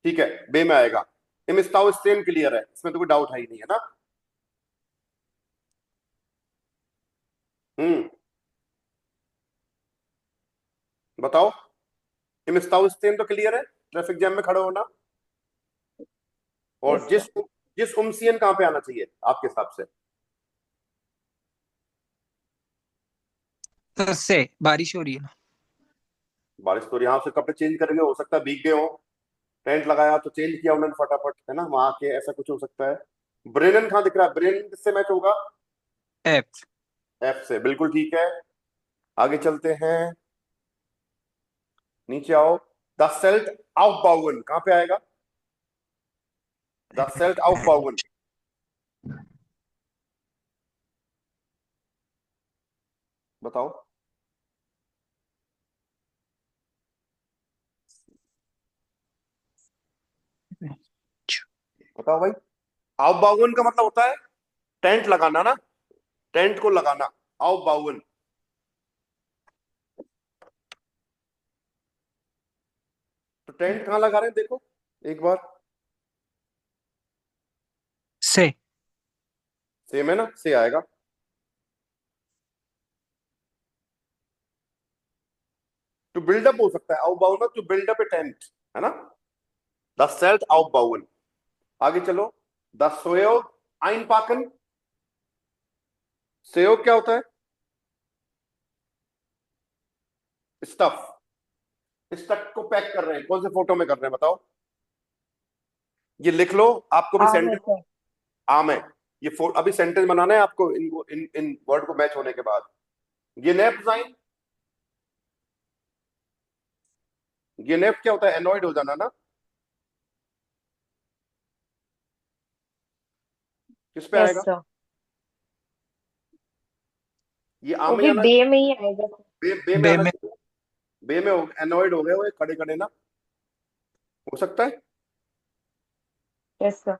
S1: ठीक है, बे में आएगा। इमिस्ताओ स्ट्रेन क्लियर है, इसमें तो कोई डाउट है ही नहीं, है ना? हम्म, बताओ। इमिस्ताओ स्ट्रेन तो क्लियर है, ट्रैफिक जैम में खड़े होना। और
S2: यस
S1: जिस
S2: सर।
S1: जिस उमसीएन कहाँ पे आना चाहिए आपके हिसाब से?
S5: सर से बारिश हो रही है ना।
S1: बारिश तो यहाँ से कपड़े चेंज करेंगे, हो सकता है भीग गए हो, टेंट लगाया तो चेंज किया उन्होंने फटाफट, है ना, वहां के, ऐसा कुछ हो सकता है। ब्रेनन कहाँ दिख रहा है? ब्रेनन किससे मैच होगा?
S5: एफ।
S1: एफ से, बिल्कुल ठीक है। आगे चलते हैं, नीचे आओ। द सेल्ट ऑफ बाउवन कहाँ पे आएगा? द सेल्ट ऑफ बाउवन, बताओ। बताओ भाई। ऑफ बाउवन का मतलब होता है टेंट लगाना ना, टेंट को लगाना। ऑफ बाउवन, तो टेंट कहाँ लगा रहे हैं देखो एक बार।
S5: से
S1: सेम है ना, से आएगा। टू बिल्डअप हो सकता है ऑफ बाउवन, टू बिल्डअप ए टेंट, है ना। द सेल्ट ऑफ बाउवन। आगे चलो। द सोयोग आइनपाकन। सेयोग क्या होता है? स्टफ। स्टफ को पैक कर रहे हैं, कौन से फोटो में कर रहे हैं बताओ? ये लिख लो, आपको भी
S2: आम है
S1: सेंटेंस।
S2: सर।
S1: आम है। ये अभी सेंटेंस बनाना है आपको, इनको इन वर्ड को मैच होने के बाद। ये नेप डिजाइन, ये नेप क्या होता है? एनॉइड हो जाना ना। किस पे
S2: यस
S1: आएगा?
S2: सर।
S1: ये
S2: वो
S1: आम में
S2: भी
S1: आना
S2: बे
S1: चाहिए।
S2: में ही आएगा सर।
S1: बे में
S5: बे
S1: आना
S5: में।
S1: चाहिए। बे में एनॉइड हो गए वो खड़े खड़े ना, हो सकता है।
S2: Yes sir.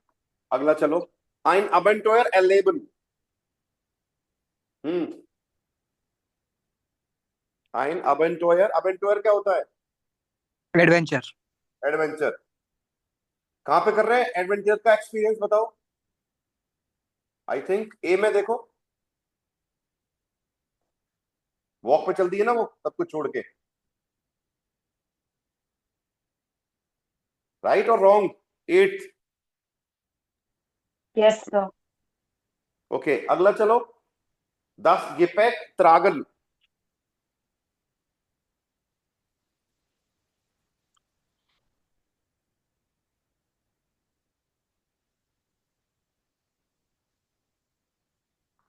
S1: अगला चलो। ein Abenteuer erleben। हम्म, ein Abenteuer, Abenteuer क्या होता है?
S5: एडवेंचर।
S1: एडवेंचर। कहां पे कर रहे हैं एडवेंचर का एक्सपीरियंस बताओ? आई थिंक ए में देखो, वॉक पे चल दी है ना वो सब कुछ छोड़ के। राइट और wrong? Eight.
S2: Yes sir.
S1: Okay, अगला चलो। 10 Gepäck tragen।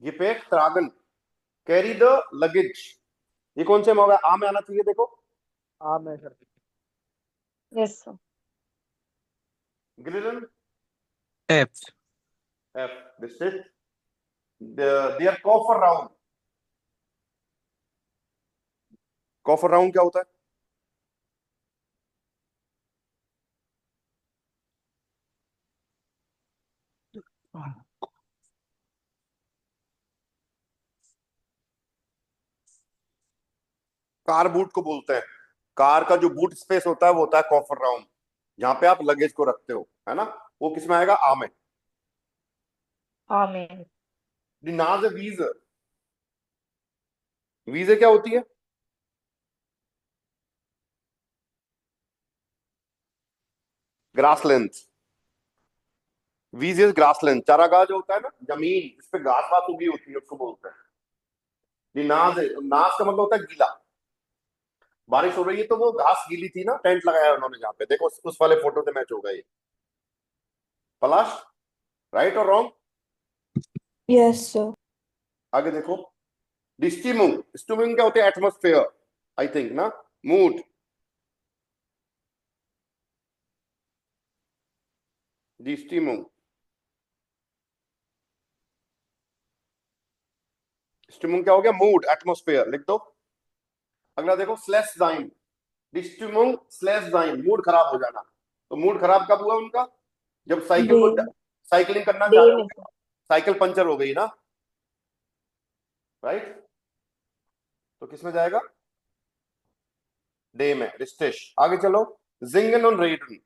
S1: Gepäck tragen, carry the luggage. ये कौन से में होगा? आ में आना चाहिए देखो।
S5: आम है सर।
S2: Yes sir.
S1: ग्रिलन।
S5: F.
S1: F. This is their कॉफर राउंड। कॉफर राउंड क्या होता है? कार बूट को बोलते हैं। कार का जो बूट स्पेस होता है वो होता है कॉफर राउंड, जहां पे आप लगेज को रखते हो, है ना। वो किस में आएगा? आ में।
S2: आम है।
S1: नाज वीज। वीजे क्या होती है? ग्रासलैंड। वीज इज ग्रासलैंड, चारागाह जो होता है ना, जमीन जिस पे घास वास उगी होती है उसको बोलते हैं। नाज है, नाज का मतलब होता है गीला। बारिश हो रही है तो वो घास गीली थी ना, टेंट लगाया उन्होंने जहाँ पे, देखो उस वाले फोटो से मैच होगा ये। पलाश, राइट और रॉन्ग?
S3: Yes sir.
S1: आगे देखो। डिस्टिमुंग, स्टिमुंग क्या होते हैं? एटमोस्फेयर, आई थिंक ना, मूड। दी स्टिमुंग, स्टिमुंग क्या हो गया? मूड, एटमोस्फेयर, लिख दो। अगला देखो स्लेश जाइन, दी स्टिमुंग स्लेश जाइन, मूड खराब हो जाना। तो मूड खराब कब हुआ उनका? जब साइकिल को
S2: डे
S1: साइकिलिंग करना
S2: डे
S1: चाह रहे
S2: में
S1: हो,
S2: सर।
S1: साइकिल पंचर हो गई ना, राइट? तो किसमें जाएगा? डे में, रिस्टेश। आगे चलो, जिंगन और रेडन,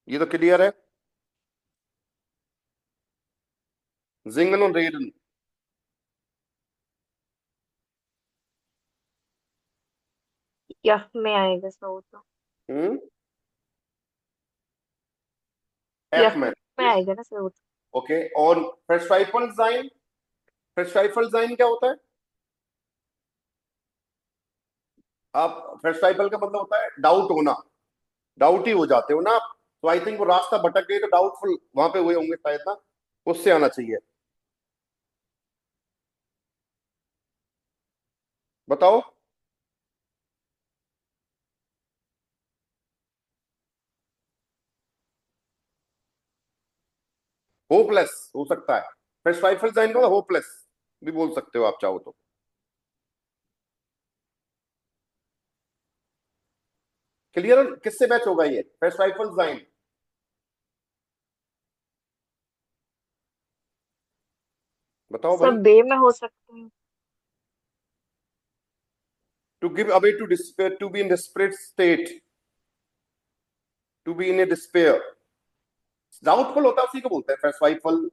S1: ये तो क्लियर है, जिंगन और रेडन।
S2: यफ में आएगा सर वो तो।
S1: एफ
S2: यफ
S1: में,
S2: में आएगा ना सर वो तो।
S1: ओके। और फेस्टाइफल जाइन, फेस्टाइफल जाइन क्या होता है? आप फेस्टाइफल का मतलब होता है डाउट होना, डाउट ही हो जाते हो ना आप। तो आई थिंक वो रास्ता भटक गए तो डाउटफुल वहां पे हुए होंगे शायद ना, उससे आना चाहिए। बताओ। होपलेस हो सकता है, फेस्टाइफल जाइन को होपलेस भी बोल सकते हो आप चाहो तो। क्लियर? किससे मैच होगा ये फेस्टाइफल जाइन? बताओ भाई।
S2: सब बे में हो सकते हैं।
S1: To give away to despair, to be in desperate state, to be in a despair. Doubtful होता है उसी को बोलते हैं फेस्टाइफल,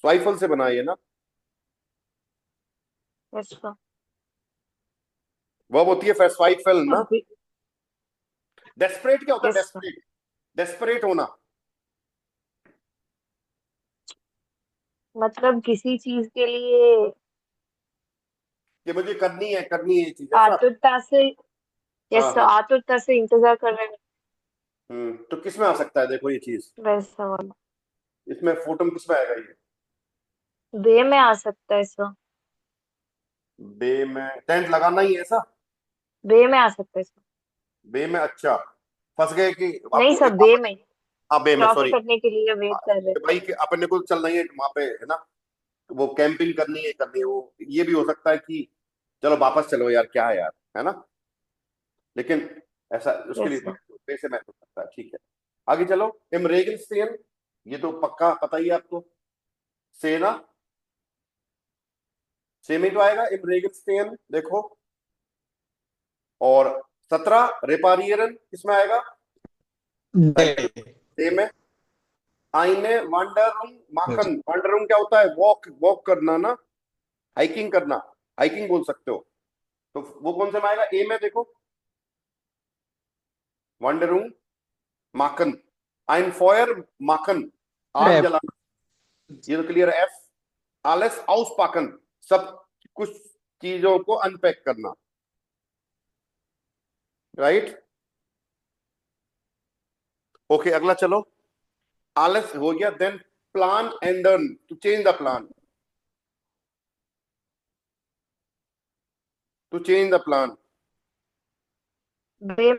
S1: स्वाइफल से बना है ये ना।
S2: Yes sir.
S1: वर्ब होती है फेस्टाइफल ना।
S2: सब
S1: डेस्परेट क्या होता है?
S2: Yes sir.
S1: डेस्परेट, डेस्परेट होना।
S2: मतलब किसी चीज के लिए
S1: कि मुझे करनी है ये चीज, ऐसा?
S2: आतुरता से।
S1: हाँ
S2: यस सर,
S1: हाँ।
S2: आतुरता से इंतजार कर रहे हैं
S1: तो किसमें आ सकता है देखो ये चीज?
S2: वैसा वाला।
S1: इसमें फोटो किसमें आएगा ये?
S2: बे में आ सकता है सर।
S1: बे में टेंट लगाना ही है ऐसा?
S2: बे में आ सकता है सर।
S1: बे में, अच्छा। फंस गए कि
S2: नहीं
S1: आपको
S2: सर, बे में।
S1: हाँ बे में,
S2: क्रॉस
S1: सॉरी।
S2: करने के लिए वेट कर रहे हैं।
S1: भाई कि अपने को चलना ही है वहां पे है ना, वो कैंपिंग करनी है वो। ये भी हो सकता है कि चलो वापस चलो यार, क्या है यार, है ना। लेकिन ऐसा उसके लिए
S2: यस सर।
S1: बे से मैच हो सकता है, ठीक है। आगे चलो, इमरेगन, ये तो पक्का पता ही है आपको, सेना, सेम ही तो आएगा इमरेगन, देखो। और 17 रेपारियरन किसमें आएगा?
S5: डे।
S1: सेम है। आईने वांडरुम माखन, वांडरुम क्या होता है? वॉक, वॉक करना ना, हाइकिंग करना, हाइकिंग बोल सकते हो। तो वो कौन से में आएगा? ए में देखो, वांडरुम माखन। आइन फॉयर माखन, आग
S5: एफ।
S1: जलाना, ये तो क्लियर है। एफ, आलस आउस पाकन, सब कुछ चीजों को अनपैक करना, राइट? ओके, अगला चलो। आलस हो गया, देन प्लान एंडर्न, to change the plan, to change the plan.
S2: बे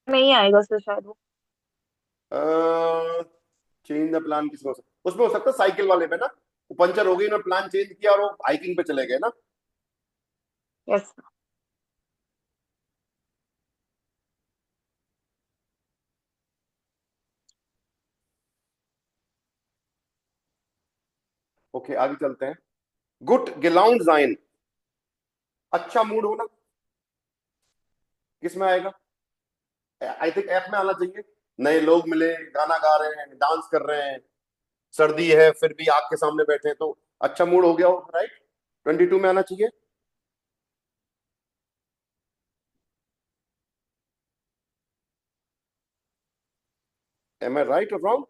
S2: में ही आएगा सर शायद वो।
S1: चेंज द प्लान किसमें हो सकता? उसमें हो सकता है साइकिल वाले में ना, वो पंचर हो गई, उन्होंने प्लान चेंज किया और वो हाइकिंग पे चले गए ना।
S2: Yes sir.
S1: ओके, आगे चलते हैं। गुड गिलाउंड जाइन, अच्छा मूड होना, किसमें आएगा? आई थिंक एफ में आना चाहिए। नए लोग मिले, गाना गा रहे हैं, डांस कर रहे हैं, सर्दी है फिर भी आग के सामने बैठे हैं, तो अच्छा मूड हो गया हो, राइट? 22 में आना चाहिए। एम आई राइट और रॉन्ग?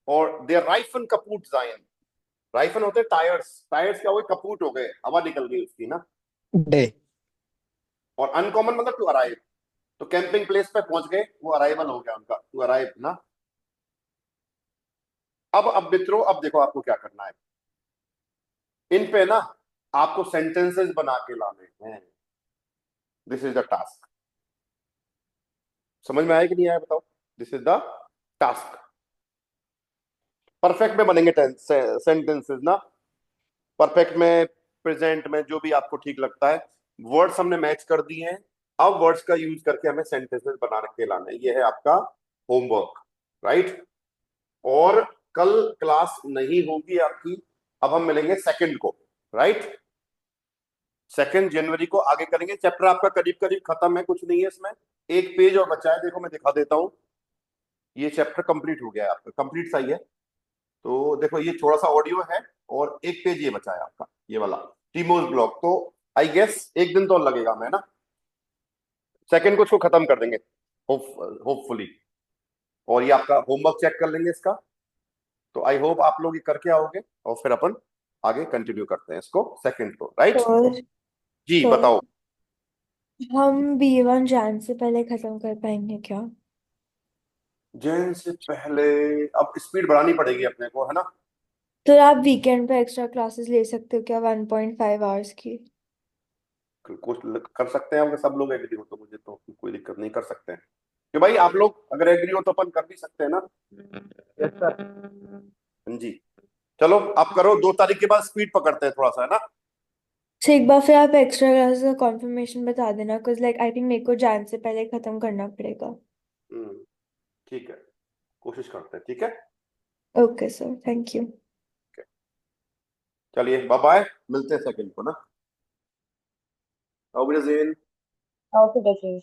S1: और देयर राइफन कपूट जाइन, राइफन होते हैं टायर्स, टायर्स क्या हो गए? कपूट हो गए, हवा निकल गई उसकी ना।
S5: डे।
S1: और अनकॉमन मतलब टू अराइव, तो कैंपिंग प्लेस पे पहुंच गए, वो अराइवल हो गया उनका, टू अराइव ना। अब मित्रों, अब देखो आपको क्या करना है। इन पे ना आपको सेंटेंसेस बना के लाने हैं, दिस इज द टास्क। समझ में आया कि नहीं आया बताओ? This is the task. Perfect में बनेंगे सेंटेंसेस ना, परफेक्ट में, प्रेजेंट में, जो भी आपको ठीक लगता है। वर्ड्स हमने मैच कर दिए हैं, अब वर्ड्स का यूज करके हमें सेंटेंसेस बना के लाना है। ये है आपका होमवर्क, राइट। और कल क्लास नहीं होगी आपकी, अब हम मिलेंगे सेकंड को, राइट। 2 जनवरी को आगे करेंगे। चैप्टर आपका करीब करीब खत्म है, कुछ नहीं है इसमें, एक पेज और बचा है। देखो मैं दिखा देता हूं, ये चैप्टर कंप्लीट हो गया है आपका, कंप्लीट सा ही है। तो देखो ये थोड़ा सा ऑडियो है और एक पेज ये बचा है आपका, ये वाला टीमोस ब्लॉक। तो आई गेस एक दिन तो और लगेगा हमें ना, सेकंड को इसको खत्म कर देंगे होपफुली। और ये आपका होमवर्क चेक कर लेंगे इसका। तो आई होप आप लोग ये करके आओगे और फिर अपन आगे कंटिन्यू करते हैं इसको सेकंड को, राइट।
S3: सर
S1: जी
S3: सर
S1: बताओ।
S3: हम B1 जैन से पहले खत्म कर पाएंगे क्या?
S1: जैन से पहले अब स्पीड बढ़ानी पड़ेगी अपने को, है ना।
S3: तो आप वीकेंड पे एक्स्ट्रा क्लासेस ले सकते हो क्या 1.5 आवर्स की?
S1: कुछ कर सकते हैं, अगर सब लोग एग्री हो तो। मुझे तो कोई दिक्कत नहीं, कर सकते हैं कि भाई आप लोग अगर एग्री हो तो अपन कर भी सकते हैं ना। Yes sir. हाँ जी, चलो आप करो। 2 तारीख के बाद स्पीड पकड़ते हैं थोड़ा सा, है ना।
S3: तो एक बार फिर आप एक्स्ट्रा क्लासेस का कंफर्मेशन बता देना, बिकॉज लाइक आई थिंक मेरे को जैन से पहले खत्म करना पड़ेगा।
S1: ठीक है, कोशिश करते हैं, ठीक है।
S3: Okay sir, thank you.
S1: चलिए बाय बाय, मिलते हैं सेकंड को ना। Auf Wiedersehen.
S2: Auf Wiedersehen.